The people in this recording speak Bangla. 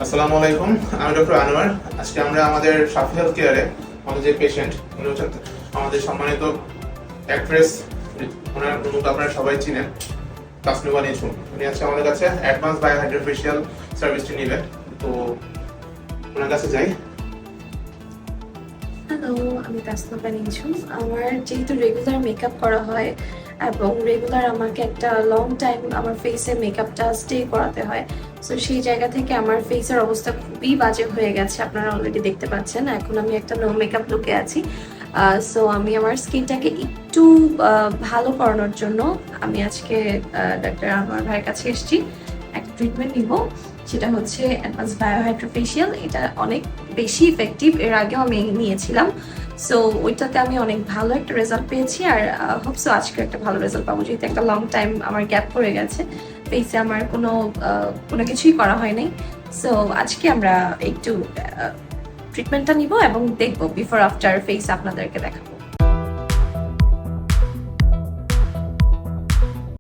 আসসালামু আলাইকুম, আমি ডক্টর আনোয়ার। আজকে আমরা আমাদের সাফি হেলথ কেয়ারে আমাদের যে পেশেন্ট উনি হচ্ছেন আমাদের সম্মানিত অ্যাক্ট্রেস, ওনার মুখ আপনারা সবাই চিনেন, তাসনুবা নিঝুম। উনি আজকে আমাদের কাছে অ্যাডভান্স বায়োহাইড্রোফেশিয়াল সার্ভিসটি নেবেন। তো ওনার কাছে যাই। হ্যালো, আমি তাসনুবা নিঝুম। আমার যেহেতু রেগুলার মেকআপ করা হয় এবং রেগুলার আমাকে একটা লং টাইম আমার ফেসে মেকআপটা স্টে করাতে হয়, সো সেই জায়গা থেকে আমার ফেসের অবস্থা খুবই বাজে হয়ে গেছে। আপনারা অলরেডি দেখতে পাচ্ছেন এখন আমি একটা নো মেকআপ লুকে আছি। সো আমি আমার স্কিনটাকে একটু ভালো করানোর জন্য আমি আজকে ডাক্তার আনোয়ার ভাইয়ের কাছে এসেছি। একটা ট্রিটমেন্ট নিব, সেটা হচ্ছে অ্যাডভান্স বায়োহাইড্রোফেশিয়াল। এটা অনেক বেশি ইফেক্টিভ, এর আগেও আমি নিয়েছিলাম। সো ওইটাতে আমি অনেক ভালো একটা রেজাল্ট পেয়েছি, আর হোপসো আজকে একটা ভালো রেজাল্ট পাবো, যেহেতু একটা লং টাইম আমার গ্যাপ পড়ে গেছে ফেসে, আমার কোনো কিছুই করা হয় নাই। সো আজকে আমরা একটু ট্রিটমেন্টটা নিব এবং দেখবো বিফোর আফটার ফেস আপনাদেরকে দেখাবো।